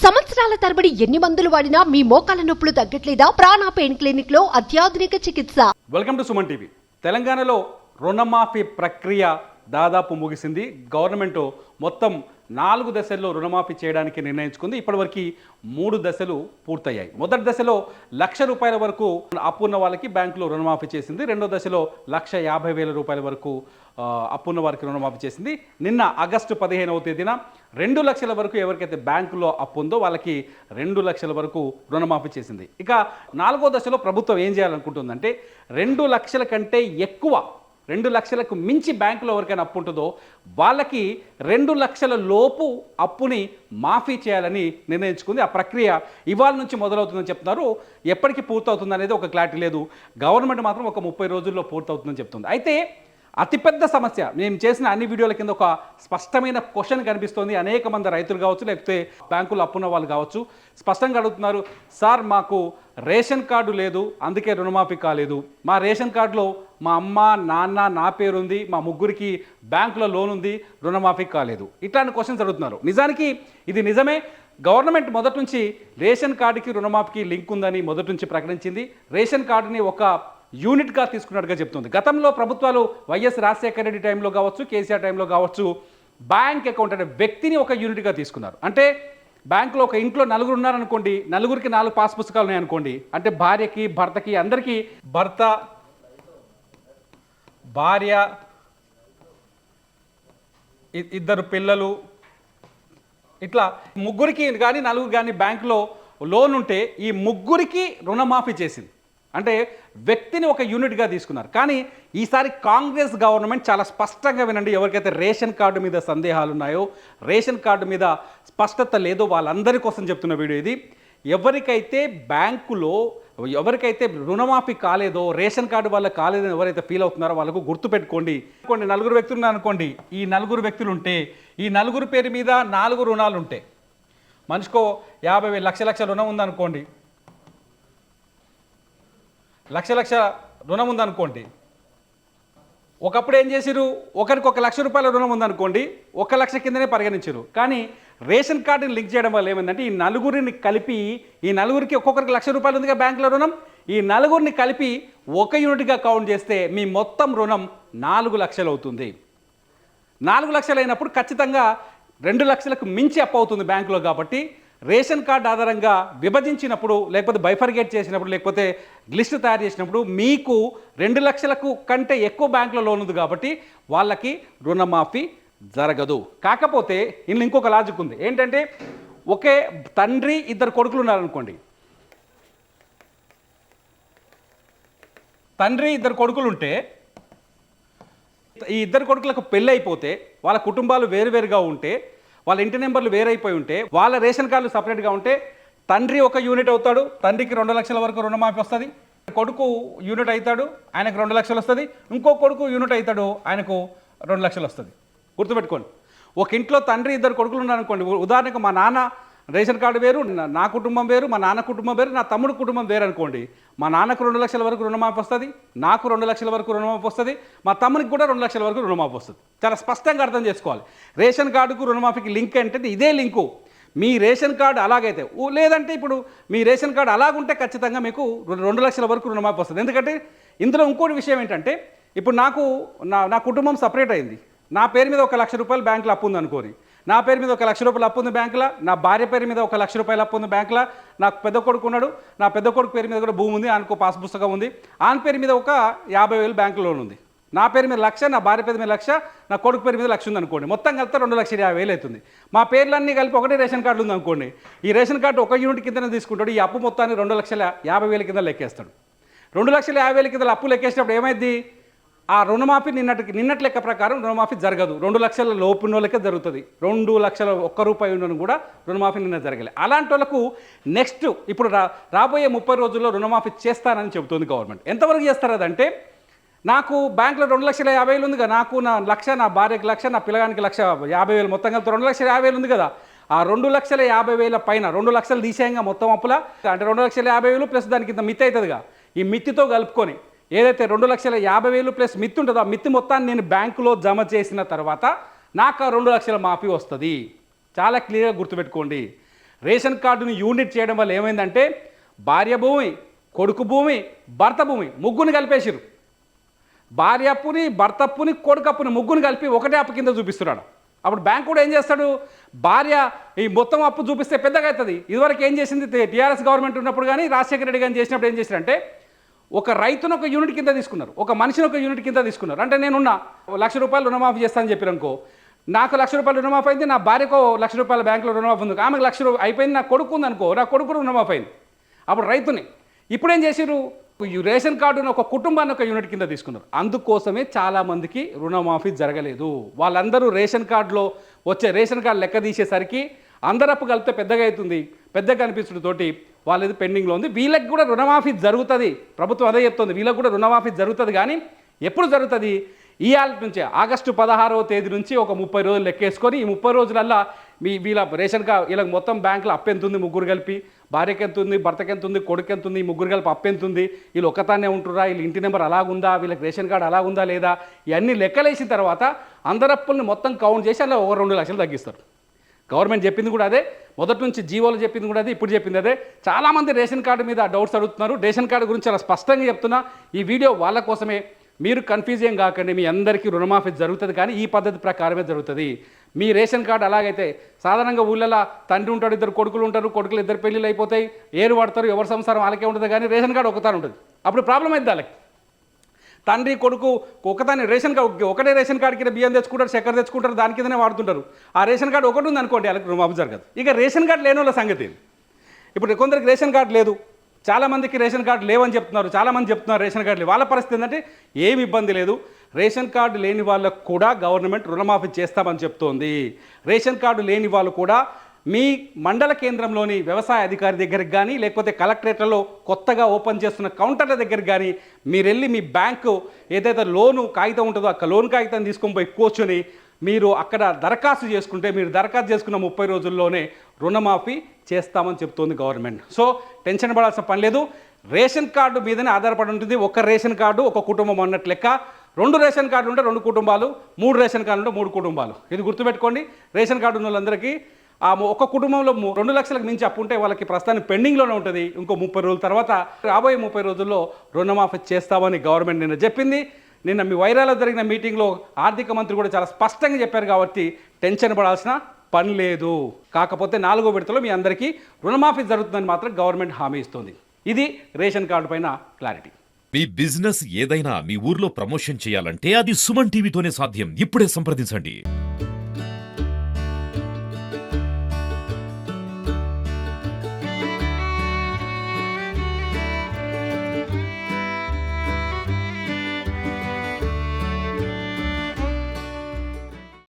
సంవత్సరాల తరబడి ఎన్ని మందులు వాడినా మీ మోకాల నొప్పులు తగ్గట్లేదా? ప్రాణ పెయిన్ క్లినిక్ లో అత్యాధునిక చికిత్స. Welcome to Suman TV. తెలంగాణలో రుణమాఫీ ప్రక్రియ దాదాపు ముగిసింది. గవర్నమెంట్ మొత్తం 4 దశల్లో రుణమాఫీ చేయడానికి నిర్ణయించుకుంది. ఇప్పటివరకు 3 దశలు పూర్తయ్యాయి. మొదటి దశలో ₹1,00,000 వరకు అప్పున్న వాళ్ళకి బ్యాంకులో రుణమాఫీ చేసింది. రెండో దశలో ₹150,000 వరకు అప్పున్న వారికి రుణమాఫీ చేసింది. నిన్న ఆగస్టు 15వ తేదీన 2 లక్షల వరకు ఎవరికైతే బ్యాంకులో అప్పు ఉందో వాళ్ళకి 2 లక్షల వరకు రుణమాఫీ చేసింది. ఇక 4వ దశలో ప్రభుత్వం ఏం చేయాలనుకుంటుందంటే 2 లక్షల కంటే ఎక్కువ 2 లక్షలకు మించి బ్యాంకులో ఎవరికైనా అప్పు ఉంటుందో వాళ్ళకి 2 లక్షల లోపు అప్పుని మాఫీ చేయాలని నిర్ణయించుకుంది. ఆ ప్రక్రియ ఇవాళ నుంచి మొదలవుతుందని చెప్తున్నారు. ఎప్పటికి పూర్తవుతుంది అనేది ఒక క్లారిటీ లేదు. గవర్నమెంట్ మాత్రం ఒక 30 రోజుల్లో పూర్తవుతుందని చెప్తుంది. అయితే అతిపెద్ద సమస్య, మేము చేసిన అన్ని వీడియోల కింద ఒక స్పష్టమైన క్వశ్చన్ కనిపిస్తోంది. అనేక మంది రైతులు కావచ్చు, లేకపోతే బ్యాంకులు అప్పున్న వాళ్ళు కావచ్చు, స్పష్టంగా అడుగుతున్నారు, సార్ మాకు రేషన్ కార్డు లేదు, అందుకే రుణమాఫీ కాలేదు. మా రేషన్ కార్డులో మా అమ్మ నాన్న నా పేరు ఉంది, మా ముగ్గురికి బ్యాంకులో లోన్ ఉంది, రుణమాఫీ కాలేదు. ఇట్లాంటి క్వశ్చన్స్ అడుగుతున్నారు. నిజానికి ఇది నిజమే. గవర్నమెంట్ మొదటి నుంచి రేషన్ కార్డుకి రుణమాఫీకి లింక్ ఉందని మొదటి నుంచి ప్రకటించింది. రేషన్ కార్డుని ఒక యూనిట్గా తీసుకున్నట్టుగా చెప్తుంది. గతంలో ప్రభుత్వాలు వైఎస్ రాజశేఖర రెడ్డి టైంలో కావచ్చు, కేసీఆర్ టైంలో కావచ్చు, బ్యాంక్ అకౌంట్ అంటే వ్యక్తిని ఒక యూనిట్గా తీసుకున్నారు. అంటే బ్యాంకులో ఒక ఇంట్లో 4 ఉన్నారనుకోండి, 4కి 4 పాస్ పుస్తకాలు ఉన్నాయనుకోండి, అంటే భార్యకి భర్తకి అందరికీ భర్త భార్య 2 పిల్లలు ఇట్లా ముగ్గురికి కానీ 4 కానీ బ్యాంకులో లోన్ ఉంటే ఈ ముగ్గురికి రుణమాఫీ చేసింది. అంటే వ్యక్తిని ఒక యూనిట్గా తీసుకున్నారు. కానీ ఈసారి కాంగ్రెస్ గవర్నమెంట్ చాలా స్పష్టంగా వినండి, ఎవరికైతే రేషన్ కార్డు మీద సందేహాలు ఉన్నాయో, రేషన్ కార్డు మీద స్పష్టత లేదో వాళ్ళందరి కోసం చెప్తున్న వీడియో ఇది. ఎవరికైతే బ్యాంకులో ఎవరికైతే రుణమాఫీ కాలేదో, రేషన్ కార్డు వల్ల కాలేదని ఎవరైతే ఫీల్ అవుతున్నారో వాళ్ళకు గుర్తుపెట్టుకోండి. 4 వ్యక్తులు ఉన్నారనుకోండి, ఈ 4 వ్యక్తులు ఉంటే ఈ 4 పేరు మీద 4 రుణాలు ఉంటాయి. మనిషికో 50,000 లక్ష రుణం ఉందనుకోండి, లక్ష రుణం ఉందనుకోండి. ఒకప్పుడు ఏం చేసిరు, ఒకరికి ₹1,00,000 రుణం ఉందనుకోండి, 1 లక్ష కిందనే పరిగణించారు. కానీ రేషన్ కార్డుని లింక్ చేయడం వల్ల ఏమైందంటే ఈ 4ని కలిపి, ఈ 4కి ఒక్కొక్కరికి ₹1,00,000 ఉందిగా బ్యాంకులో రుణం, ఈ 4ని కలిపి ఒక యూనిట్గా కౌంట్ చేస్తే మీ మొత్తం రుణం 4 లక్షలు అవుతుంది. 4 లక్షలు అయినప్పుడు ఖచ్చితంగా 2 లక్షలకు మించి అప్పు అవుతుంది బ్యాంకులో. కాబట్టి రేషన్ కార్డు ఆధారంగా విభజించినప్పుడు, లేకపోతే బైఫర్గేట్ చేసినప్పుడు, లేకపోతే లిస్టు తయారు చేసినప్పుడు మీకు 2 లక్షలకు కంటే ఎక్కువ బ్యాంకులో లోన్ ఉంది కాబట్టి వాళ్ళకి రుణమాఫీ జరగదు. కాకపోతే ఇందులో ఇంకొక లాజిక్ ఉంది. ఏంటంటే ఒకే తండ్రి 2 కొడుకులు ఉన్నారనుకోండి, తండ్రి 2 కొడుకులు ఉంటే ఈ 2 కొడుకులకు పెళ్ళి అయిపోతే వాళ్ళ కుటుంబాలు వేరువేరుగా ఉంటే, వాళ్ళ ఇంటి నెంబర్లు వేరైపోయి ఉంటే, వాళ్ళ రేషన్ కార్డులు సపరేట్గా ఉంటే తండ్రి ఒక యూనిట్ అవుతాడు, తండ్రికి 2 లక్షల వరకు రుణమాఫీ వస్తుంది. కొడుకు యూనిట్ అవుతాడు, ఆయనకు 2 లక్షలు వస్తుంది. ఇంకో కొడుకు యూనిట్ అవుతాడు, ఆయనకు 2 లక్షలు వస్తుంది. గుర్తుపెట్టుకోండి. ఒక ఇంట్లో తండ్రి 2 కొడుకులు ఉన్నారనుకోండి, ఉదాహరణకు మా నాన్న రేషన్ కార్డు వేరు, నా కుటుంబం వేరు, మా నాన్న కుటుంబం వేరు, నా తమ్ముడు కుటుంబం వేరు అనుకోండి. మా నాన్నకు 2 లక్షల వరకు రుణమాఫీ వస్తుంది, నాకు 2 లక్షల వరకు రుణమాఫీ వస్తుంది, మా తమ్మునికి కూడా 2 లక్షల వరకు రుణమాఫీ వస్తుంది. చాలా స్పష్టంగా అర్థం చేసుకోవాలి. రేషన్ కార్డుకు రుణమాఫీకి లింక్ అంటే ఇదే లింకు. మీ రేషన్ కార్డు అలాగైతే, లేదంటే ఇప్పుడు మీ రేషన్ కార్డు అలాగుంటే ఖచ్చితంగా మీకు 2 లక్షల వరకు రుణమాఫీ వస్తుంది. ఎందుకంటే ఇందులో ఇంకోటి విషయం ఏంటంటే, ఇప్పుడు నా కుటుంబం సపరేట్ అయింది. నా పేరు మీద ₹1,00,000 బ్యాంకులో అప్పు ఉంది అనుకోని, నా పేరు మీద ₹1,00,000 అప్పు ఉంది బ్యాంకులో, నా భార్య పేరు మీద ₹1,00,000 అప్పు ఉంది బ్యాంకులో, నాకు పెద్ద కొడుకు ఉన్నాడు, నా పెద్ద కొడుకు పేరు మీద కూడా భూమి ఉంది, ఆయనకు పాస్ పుస్తకం ఉంది, ఆయన పేరు మీద ఒక 50,000 బ్యాంకు లోన్ ఉంది, నా పేరు మీద 1,00,000, నా భార్య పేరు మీద 1,00,000, నా కొడుకు పేరు మీద 1,00,000 ఉంది అనుకోండి. మొత్తం కలిపితే 2,50,000 అవుతుంది. మా పేర్లన్నీ కలిపి ఒకటే రేషన్ కార్డు ఉంది అనుకోండి. ఈ రేషన్ కార్డు ఒక యూనిట్ కిందనే తీసుకుంటాడు. ఈ అప్పు మొత్తాన్ని 2,50,000 కింద లెక్కేస్తాడు. 2,50,000 కింద అప్పు లెక్కేసినప్పుడు ఏమైంది, ఆ రుణమాఫీ నిన్నటి లెక్క ప్రకారం రుణమాఫీ జరగదు. 2 లక్షల లోపున్న వాళ్ళకే జరుగుతుంది. 2 లక్షల ₹1 ఉన్నను కూడా రుణమాఫీ నిన్న జరగలేదు. అలాంటి వాళ్ళకు నెక్స్ట్ ఇప్పుడు రాబోయే 30 రోజుల్లో రుణమాఫీ చేస్తానని చెబుతుంది గవర్నమెంట్. ఎంతవరకు చేస్తారు అదంటే, నాకు బ్యాంకులో 2,50,000 ఉంది కదా, నాకు నా 1,00,000, నా భార్యకి 1,00,000, నా పిల్లగానికి 1,50,000, మొత్తం కలిపి 2,50,000 ఉంది కదా, ఆ 2,50,000 పైన 2 లక్షలు తీసేయంగా మొత్తం అప్పుల, అంటే 2,50,000 ప్లస్ దానికి ఇంత మిత్తి అవుతుందిగా, ఈ మిత్తితో కలుపుకొని ఏదైతే 2,50,000 ప్లస్ మిత్తి ఉంటుందో ఆ మిత్తి మొత్తాన్ని నేను బ్యాంకులో జమ చేసిన తర్వాత నాకు 2 లక్షల మాఫీ వస్తుంది. చాలా క్లియర్గా గుర్తుపెట్టుకోండి. రేషన్ కార్డుని యూనిట్ చేయడం వల్ల ఏమైందంటే భార్య భూమి, కొడుకు భూమి, భర్త భూమి ముగ్గురిని కలిపేసిరు. భార్య అప్పుని, భర్త అప్పుని, కొడుకు అప్పుని ముగ్గురిని కలిపి ఒకటే అప్పు కింద చూపిస్తున్నాడు. అప్పుడు బ్యాంక్ కూడా ఏం చేస్తాడు, భార్య ఈ మొత్తం అప్పు చూపిస్తే పెద్దగా అవుతుంది. ఇదివరకు ఏం చేసింది టీఆర్ఎస్ గవర్నమెంట్ ఉన్నప్పుడు కానీ రాజశేఖర రెడ్డి గారిని చేసినప్పుడు ఏం చేశారంటే ఒక రైతును ఒక యూనిట్ కింద తీసుకున్నారు, ఒక మనిషిని ఒక యూనిట్ కింద తీసుకున్నారు. అంటే నేనున్నా ₹1,00,000 రుణమాఫీ చేస్తానని చెప్పారనుకో, నాకు ₹1,00,000 రుణమాఫీ అయింది, నా భార్యకు ₹1,00,000 బ్యాంకులో రుణమాఫీ ఉంది, ఆమెకు ₹1,00,000 అయిపోయింది, నా కొడుకు ఉంది అనుకో, నా కొడుకు రుణమాఫీ అయింది. అప్పుడు రైతుని ఇప్పుడు ఏం చేసిరు, రేషన్ కార్డును ఒక కుటుంబాన్ని ఒక యూనిట్ కింద తీసుకున్నారు. అందుకోసమే చాలామందికి రుణమాఫీ జరగలేదు. వాళ్ళందరూ రేషన్ కార్డులో వచ్చే రేషన్ కార్డు లెక్క తీసేసరికి అందరప్పు కలిపితే పెద్దగా అవుతుంది, పెద్దగా అనిపించడంతోటి వాళ్ళది పెండింగ్లో ఉంది. వీళ్ళకి కూడా రుణమాఫీ జరుగుతుంది, ప్రభుత్వం అదే చెప్తుంది, వీళ్ళకి కూడా రుణమాఫీ జరుగుతుంది. కానీ ఎప్పుడు జరుగుతుంది, ఇవాళ నుంచే ఆగస్టు 16వ తేదీ నుంచి ఒక 30 రోజులు లెక్కేసుకొని ఈ 30 రోజులల్లా వీళ్ళ రేషన్ కార్డు వీళ్ళకి మొత్తం బ్యాంకులో అప్పు ఎంత ఉంది, ముగ్గురు కలిపి భార్యకి ఎంత ఉంది, భర్తకి ఎంత ఉంది, కొడుకు ఎంత ఉంది, ఈ ముగ్గురు కలిపి అప్పు ఎంత ఉంది, వీళ్ళు ఒక్కతానే ఉంటురా, వీళ్ళ ఇంటి నెంబర్ అలాగుందా, వీళ్ళకి రేషన్ కార్డు అలాగుందా లేదా, ఇవన్నీ లెక్కలేసిన తర్వాత అందరు అప్పుల్ని మొత్తం కౌంట్ చేసి అలా 2 లక్షలు తగ్గిస్తారు. గవర్నమెంట్ చెప్పింది కూడా అదే, మొదటి నుంచి జీవోలు చెప్పింది కూడా అదే, ఇప్పుడు చెప్పింది అదే. చాలామంది రేషన్ కార్డు మీద డౌట్స్ అడుగుతున్నారు. రేషన్ కార్డు గురించి చాలా స్పష్టంగా చెప్తున్నా. ఈ వీడియో వాళ్ళ కోసమే, మీరు కన్ఫ్యూజ్ ఏం కాకండి. మీ అందరికీ రుణమాఫీ జరుగుతుంది, కానీ ఈ పద్ధతి ప్రకారమే జరుగుతుంది. మీ రేషన్ కార్డు అలాగైతే సాధారణంగా ఊళ్ళలో తండ్రి ఉంటాడు, 2 కొడుకులు ఉంటారు, కొడుకులు 2 పెళ్ళిళ్ళు అయిపోతాయి, ఏరు పడతారు, ఎవరి సంసారం వాళ్ళకే ఉంటుంది. కానీ రేషన్ కార్డు ఒకతాను ఉంటుంది, అప్పుడు ప్రాబ్లం అయింది వాళ్ళకి. తండ్రి కొడుకు ఒకదాని రేషన్ కార్డు ఒకటే రేషన్ కార్డు కింద బియ్యం తెచ్చుకుంటారు, చక్కెర తెచ్చుకుంటారు, దాని కిందనే వాడుతుంటారు. ఆ రేషన్ కార్డు ఒకటి ఉంది అనుకోండి, వాళ్ళకి రుణమాఫీ జరగదు. ఇక రేషన్ కార్డు లేని వాళ్ళ సంగతి ఇది. ఇప్పుడు కొందరికి రేషన్ కార్డు లేదు, చాలామందికి రేషన్ కార్డు లేవని చెప్తున్నారు, చాలామంది చెప్తున్నారు రేషన్ కార్డు లేవు. వాళ్ళ పరిస్థితి ఏంటంటే ఏమి ఇబ్బంది లేదు, రేషన్ కార్డు లేని వాళ్ళకు కూడా గవర్నమెంట్ రుణమాఫీ చేస్తామని చెప్తోంది. రేషన్ కార్డు లేని వాళ్ళు కూడా మీ మండల కేంద్రంలోని వ్యవసాయ అధికారి దగ్గరికి కానీ, లేకపోతే కలెక్టరేట్లలో కొత్తగా ఓపెన్ చేస్తున్న కౌంటర్ల దగ్గరికి కానీ మీరు వెళ్ళి మీ బ్యాంకు ఏదైతే లోను కాగితం ఉంటుందో ఆ లోన్ కాగితం తీసుకొని పోయి కూర్చొని మీరు అక్కడ దరఖాస్తు చేసుకుంటే, మీరు దరఖాస్తు చేసుకున్న 30 రోజుల్లోనే రుణమాఫీ చేస్తామని చెప్తోంది గవర్నమెంట్. సో టెన్షన్ పడాల్సిన పని లేదు. రేషన్ కార్డు మీదనే ఆధారపడి ఉంటుంది. ఒక రేషన్ కార్డు ఒక కుటుంబం అన్నట్టు లెక్క. 2 రేషన్ కార్డులు ఉంటే 2 కుటుంబాలు, 3 రేషన్ కార్డులు ఉంటే 3 కుటుంబాలు. ఇది గుర్తుపెట్టుకోండి. రేషన్ కార్డు ఉన్న వాళ్ళందరికీ ఆ ఒక కుటుంబంలో 2 లక్షలకు మించి అప్పు ఉంటే వాళ్ళకి ప్రస్తుతానికి పెండింగ్లోనే ఉంటుంది. ఇంకో 30 రోజుల తర్వాత రాబోయే 30 రోజుల్లో రుణమాఫీ చేస్తామని గవర్నమెంట్ నిన్న చెప్పింది. నిన్న మీ వైరాలో జరిగిన మీటింగ్లో ఆర్థిక మంత్రి కూడా చాలా స్పష్టంగా చెప్పారు కాబట్టి టెన్షన్ పడాల్సిన పని లేదు. కాకపోతే 4వ విడతలో మీ అందరికీ రుణమాఫీ జరుగుతుందని మాత్రం గవర్నమెంట్ హామీ ఇస్తుంది. ఇది రేషన్ కార్డు పైన క్లారిటీ. మీ బిజినెస్ ఏదైనా మీ ఊర్లో ప్రమోషన్ చేయాలంటే అది సుమన్ టీవీతోనే సాధ్యం. ఇప్పుడే సంప్రదించండి.